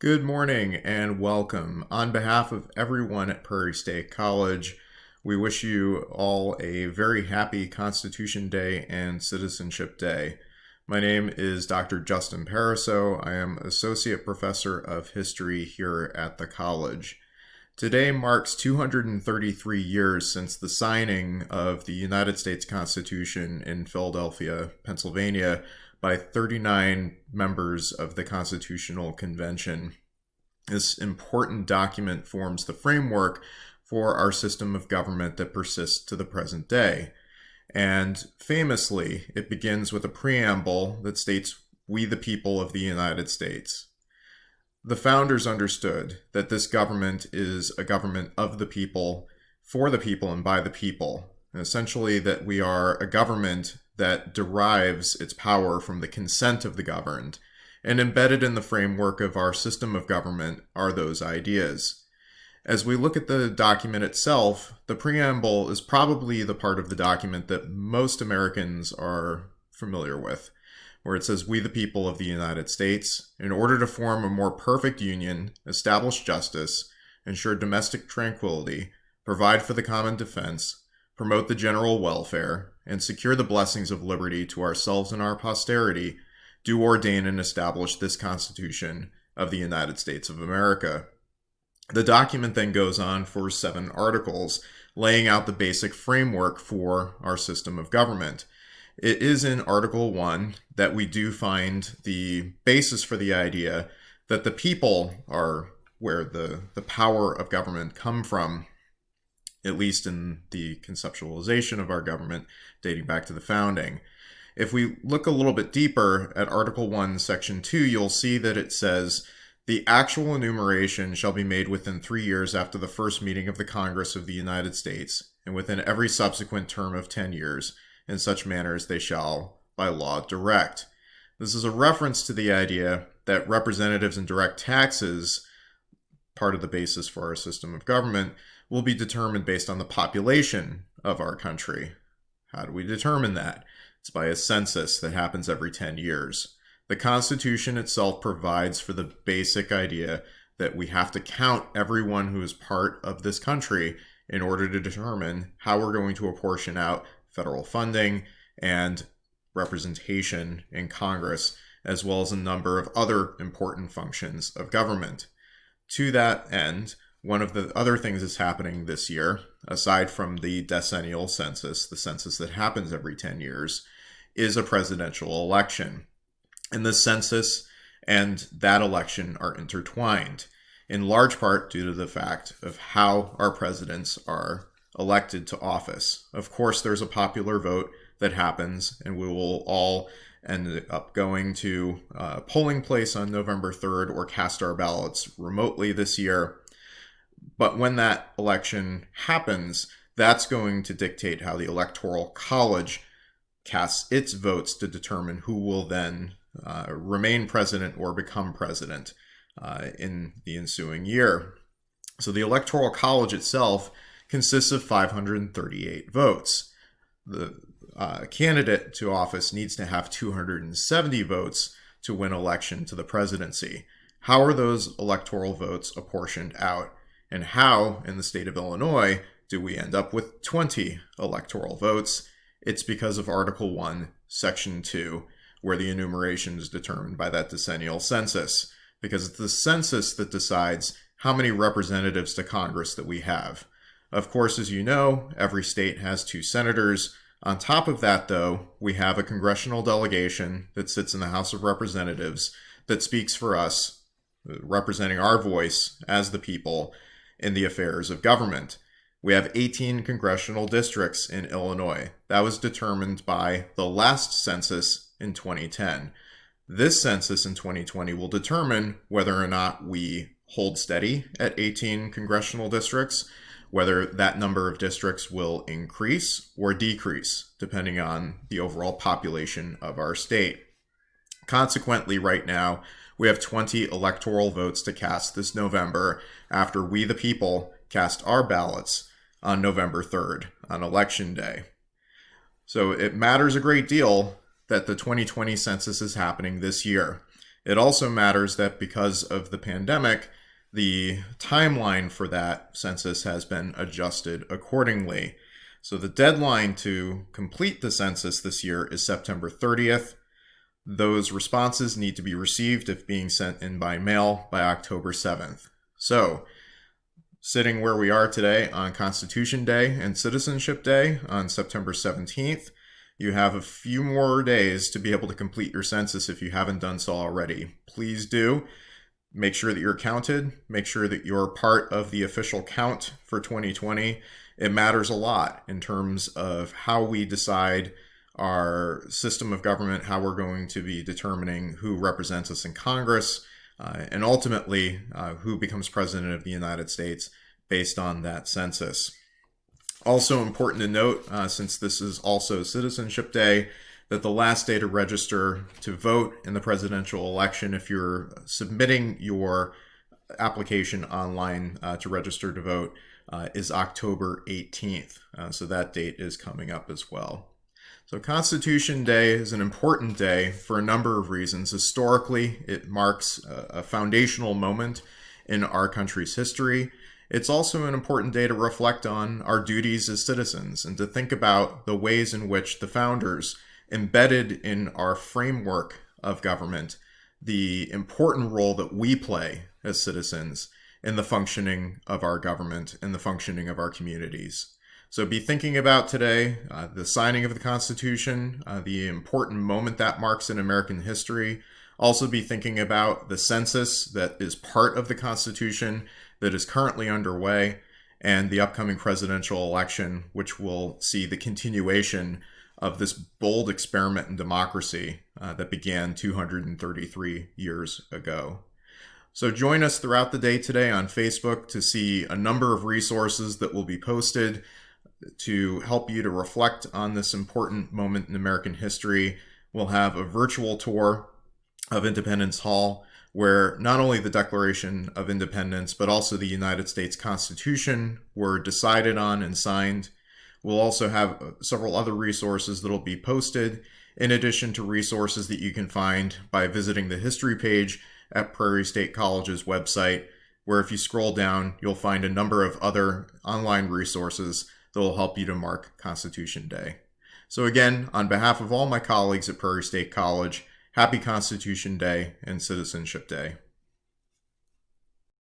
Good morning and welcome. On behalf of everyone at Prairie State College, we wish you all a very happy Constitution Day and Citizenship Day. My name is Dr. Justin Pariseau. I am Associate Professor of History here at the college. Today marks 233 years since the signing of the United States Constitution in Philadelphia, Pennsylvania, by 39 members of the Constitutional Convention. This important document forms the framework for our system of government that persists to the present day. And famously, it begins with a preamble that states, "We the people of the United States." The founders understood that this government is a government of the people, for the people, and by the people. And essentially, that we are a government that derives its power from the consent of the governed. And embedded in the framework of our system of government are those ideas. As we look at the document itself, the preamble is probably the part of the document that most Americans are familiar with, where it says, "We the people of the United States, in order to form a more perfect union, establish justice, ensure domestic tranquility, provide for the common defense, promote the general welfare, and secure the blessings of liberty to ourselves and our posterity, do ordain and establish this Constitution of the United States of America." The document then goes on for 7 articles, laying out the basic framework for our system of government. It is in Article 1 that we do find the basis for the idea that the people are where the power of government come from, at least in the conceptualization of our government dating back to the founding. If we look a little bit deeper at Article 1, Section 2, you'll see that it says, "The actual enumeration shall be made within 3 years after the first meeting of the Congress of the United States, and within every subsequent term of 10 years, in such manner as they shall by law direct." This is a reference to the idea that representatives and direct taxes, part of the basis for our system of government, will be determined based on the population of our country. How do we determine that? It's by a census that happens every 10 years. The Constitution itself provides for the basic idea that we have to count everyone who is part of this country in order to determine how we're going to apportion out federal funding and representation in Congress, as well as a number of other important functions of government. To that end, one of the other things that's happening this year, aside from the decennial census, the census that happens every 10 years, is a presidential election. And the census and that election are intertwined, in large part due to the fact of how our presidents are elected to office. Of course, there's a popular vote that happens, and we will all end up going to a polling place on November 3rd or cast our ballots remotely this year. But when that election happens, that's going to dictate how the Electoral College casts its votes to determine who will then remain president or become president in the ensuing year. So the Electoral College itself consists of 538 votes. The candidate to office needs to have 270 votes to win election to the presidency. How are those electoral votes apportioned out? And how, in the state of Illinois, do we end up with 20 electoral votes? It's because of Article 1, Section 2, where the enumeration is determined by that decennial census, because it's the census that decides how many representatives to Congress that we have. Of course, as you know, every state has 2 senators. On top of that, though, we have a congressional delegation that sits in the House of Representatives that speaks for us, representing our voice as the people in the affairs of government. We have 18 congressional districts in Illinois. That was determined by the last census in 2010. This census in 2020 will determine whether or not we hold steady at 18 congressional districts, whether that number of districts will increase or decrease, depending on the overall population of our state. Consequently, right now, we have 20 electoral votes to cast this November after we, the people, cast our ballots on November 3rd, on Election Day. So it matters a great deal that the 2020 census is happening this year. It also matters that because of the pandemic, the timeline for that census has been adjusted accordingly. So the deadline to complete the census this year is September 30th. Those responses need to be received if being sent in by mail by October 7th. So, sitting where we are today on Constitution Day and Citizenship Day on September 17th, you have a few more days to be able to complete your census if you haven't done so already. Please do. Make sure that you're counted. Make sure that you're part of the official count for 2020. It matters a lot in terms of how we decide our system of government, how we're going to be determining who represents us in Congress, and ultimately who becomes president of the United States based on that census. Also important to note, since this is also Citizenship Day, that the last day to register to vote in the presidential election, if you're submitting your application online to register to vote, is October 18th. So that date is coming up as well. So Constitution Day is an important day for a number of reasons. Historically, it marks a foundational moment in our country's history. It's also an important day to reflect on our duties as citizens and to think about the ways in which the founders embedded in our framework of government the important role that we play as citizens in the functioning of our government and the functioning of our communities. So be thinking about today, the signing of the Constitution, the important moment that marks in American history. Also be thinking about the census that is part of the Constitution that is currently underway, and the upcoming presidential election, which will see the continuation of this bold experiment in democracy that began 233 years ago. So join us throughout the day today on Facebook to see a number of resources that will be posted to help you to reflect on this important moment in American history. We'll have a virtual tour of Independence Hall, where not only the Declaration of Independence, but also the United States Constitution were decided on and signed. We'll also have several other resources that will be posted, in addition to resources that you can find by visiting the history page at Prairie State College's website, where if you scroll down, you'll find a number of other online resources that will help you to mark Constitution Day. So again, on behalf of all my colleagues at Prairie State College, happy Constitution Day and Citizenship Day.